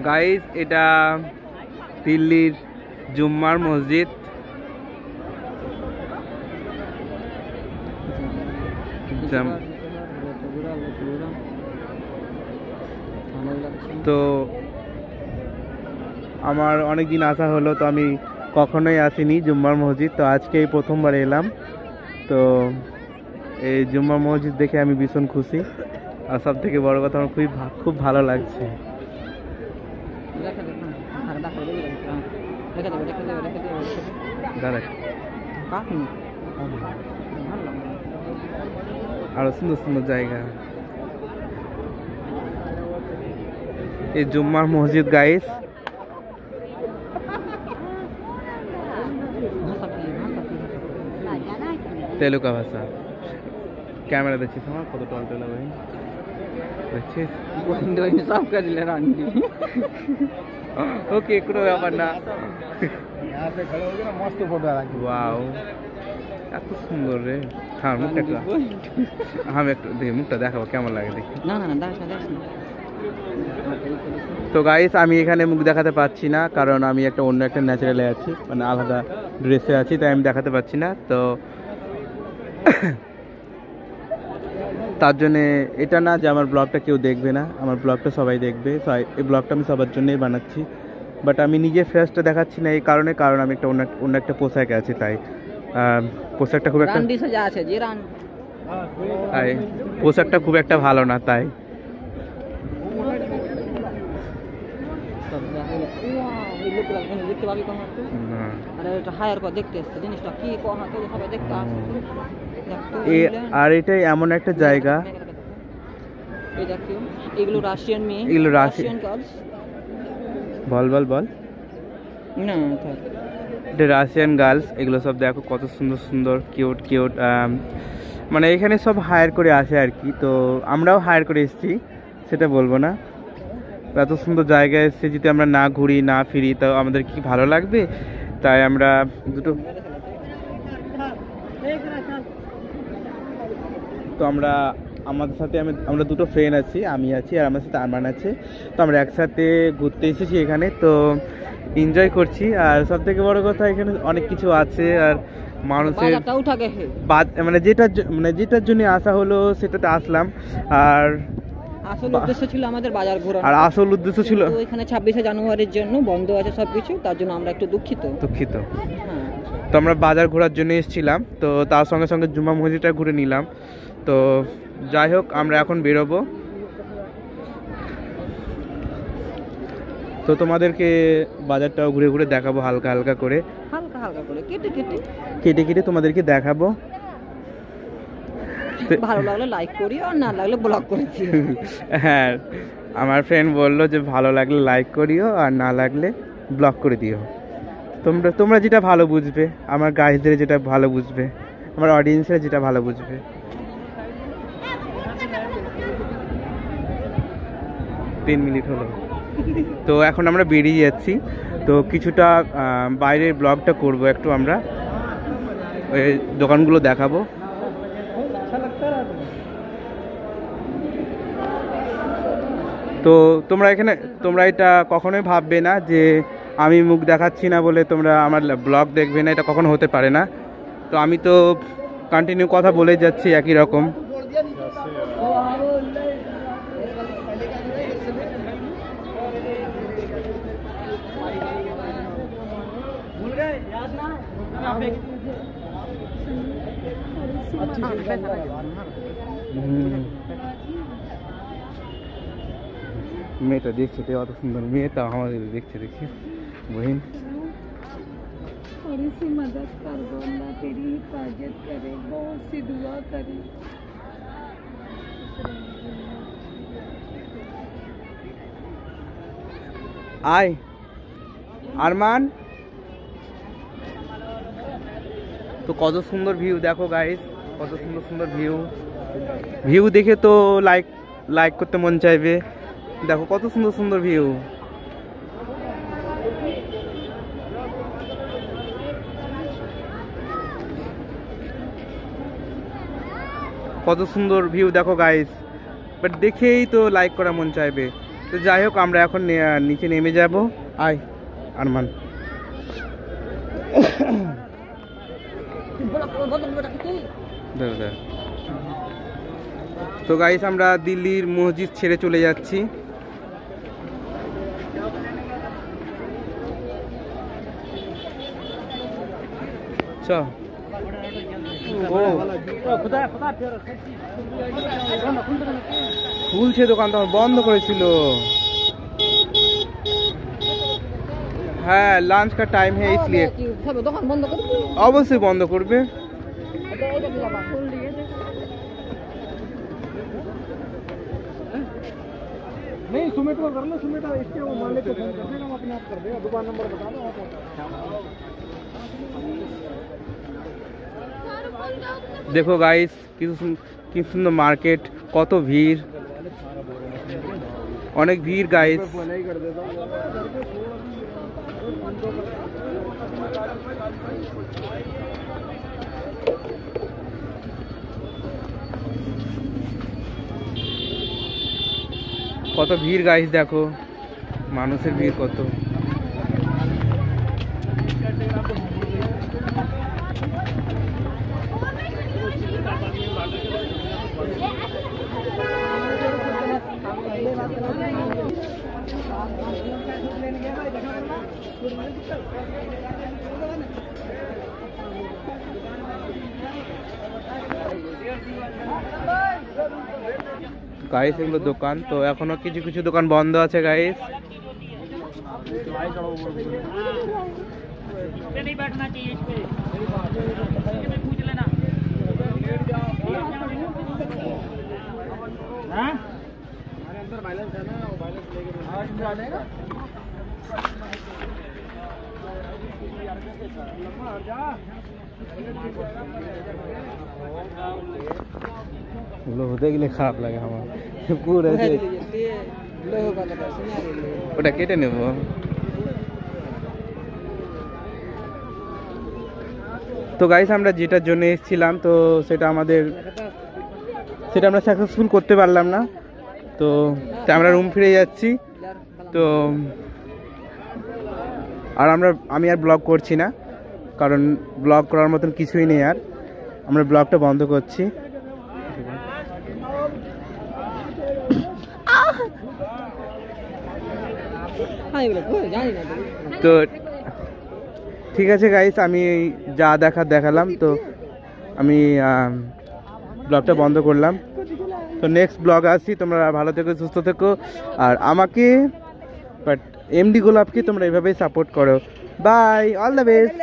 Guys এটা দিল্লির জুম্মার মসজিদ। তো আমার অনেক দিন আসা হলো, তো আমি কখনোই আসিনি জুম্মার মসজিদ, তো আজকে এই প্রথমবার এলাম। তো এই জুম্মার মসজিদ দেখে আমি ভীষণ খুশি, আর সব থেকে বড় কথা আমার খুব ভালো লাগছে। আরো সুন্দর সুন্দর জায়গা এই জুম্মার মসজিদ গাইস। তেলুগু ভাষা ক্যামেরা দেখছিস আমার কত টলটলা ভাই, দেখছিস? ওকে কোনো ব্যাপার না, মস্ত ফটো ওয়াও এত সুন্দর রে। হ্যাঁ মুখটা আমি একটু দেখি, মুখটা দেখাবো কেমন লাগে দেখি। না না না তো গাইস আমি এখানে মুখ দেখাতে পাচ্ছি না, কারণ আমি অন্য একটা ন্যাচারালে আছি, মানে আলাদা ড্রেসে আছি, তাই আমি দেখাতে পাচ্ছি না। তো তার জন্যে এটা না যে আমার ব্লগটা কেউ দেখবে না, আমার ব্লগটা সবাই দেখবে। এই ব্লগটা আমি সবার জন্যই বানাচ্ছি, বাট আমি নিজে ফেসটা দেখাচ্ছি না এই কারণে, কারণ আমি অন্য একটা পোশাকে আছি, তাই পোশাকটা খুব একটা পোশাকটা খুব একটা ভালো না, তাই। আর এটাই এমন একটা জায়গা, এগুলো রাশিয়ান মেয়ে, এগুলো রাশিয়ান গার্লস। বল না, এটা রাশিয়ান গার্লস। এগুলো সব দেখো কত সুন্দর সুন্দর কিউট। মানে এখানে সব হায়ার করে আসে আর কি, তো আমরাও হায়ার করে এসেছি, সেটা বলবো না। এত সুন্দর জায়গায় এসেছি, যদি আমরা না ঘুরি না ফিরি তো আমাদের কি ভালো লাগবে? তাই আমরা আমাদের সাথে আমরা দুটো ফ্রেন্ড আছি, আমি আছি আর আমার সাথে আরমান আছে। তো আমরা একসাথে ঘুরতে এসেছি এখানে, তো এনজয় করছি। আর সব থেকে বড় কথা এখানে অনেক কিছু আছে, আর মানুষের মানে যেটার জন্য আসা হলো সেটাতে আসলাম। আর আসল উদ্দেশ্য ছিল আমাদের বাজার ঘোরা, আর আসল উদ্দেশ্য ছিল এখানে 26শে জানুয়ারির জন্য বন্ধ আছে সবকিছু, তার জন্য আমরা একটু দুঃখিত। তো আমরা বাজার ঘোরার জন্য এসেছিলাম, তো তার সঙ্গে সঙ্গে জুম্মা মসজিদটা ঘুরে নিলাম। তো যাই হোক আমরা এখন বেরোবো। তো তোমাদেরকে বাজারটাও ঘুরে ঘুরে দেখাবো, হালকা হালকা করে কেটে তোমাদেরকে দেখাবো। ভালো লাগলে লাইক করিও, আর না লাগলে ব্লক করে দিও। হ্যাঁ, আমার ফ্রেন্ড বললো যে ভালো লাগলে লাইক করিও, আর না লাগলে ব্লক করে দিও। তোমরা যেটা ভালো বুঝবে, আমার গাইজদের যেটা ভালো বুঝবে, আমার অডিয়েন্সের যেটা ভালো বুঝবে। তিন মিনিট হলো, তো এখন আমরা বেরিয়ে যাচ্ছি। তো কিছুটা বাইরের ব্লগটা করব, একটু আমরা ওই দোকানগুলো দেখাবো। তো তোমরা এটা কখনোই ভাববে না যে আমি মুখ দেখাচ্ছি না বলে তোমরা আমার ব্লগ দেখবে না, এটা কখনো হতে পারে না। তো আমি তো কন্টিনিউ কথা বলে যাচ্ছি একই রকম। মেয়েটা দেখছে, অত সুন্দর মেয়েটা আমাদের দেখছে, দেখছি বহিন। थोड़ी सी मदद कर दो, अल्लाह तेरी हिफाजत करे, बहुत सी दुआ करे। আয় আরমান। তো কত সুন্দর ভিউ দেখো গাইস, কত সুন্দর সুন্দর ভিউ দেখে তো লাইক করতে মন চাইবে। দেখো কত সুন্দর সুন্দর ভিউ। কত সুন্দর ভিউ দেখো গাইস, বাট দেখেই তো লাইক করা মন চাইবে। তো যাই হোক আমরা এখন নিচে নেমে যাব। আয় আরমান। তো গাইস আমরা দিল্লির মসজিদ ছেড়ে চলে যাচ্ছি। খুলছে দোকান, তো বন্ধ করেছিল। হ্যাঁ লাঞ্চ का टाइम है इसलिए দোকান বন্ধ করবে, অবশ্যই বন্ধ করবে। नहीं सुमेट को कर लो, सुमेट इसके वो मालिक को फोन कर देगा, हम अपने आप कर देगा, दुकान नंबर बता दो आप। দেখো গাইস কি সুন্দর মার্কেট, কত ভিড়, অনেক ভিড় গাইস। কত ভিড় গাইস, দেখো মানুষের ভিড় কত। গাইস এগুলো দোকান, তো এখনো কিছু কিছু দোকান বন্ধ আছে গাইস। এগুলো হতে গেলে খারাপ লাগে আমার, পুরো ওটা কেটে নেব। তো গাইস আমরা যেটার জন্য এসেছিলাম তো সেটা আমরা সাকসেসফুল করতে পারলাম না, তো আমরা রুম ফিরে যাচ্ছি। তো আর আমি আর ব্লগ করছি না, কারণ ব্লগ করার মতন কিছুই নেই আর, আমরা ব্লগটা বন্ধ করছি। তো ঠিক আছে গাইস, আমি যা দেখালাম, তো আমি ব্লগটা বন্ধ করলাম। তো নেক্সট ব্লগ আসছি, তোমরা ভালো থেকো, সুস্থ থেকো, আর আমাকে বাট এমডি গোলাপকে তোমরা এইভাবেই সাপোর্ট করো। Bye, all the best.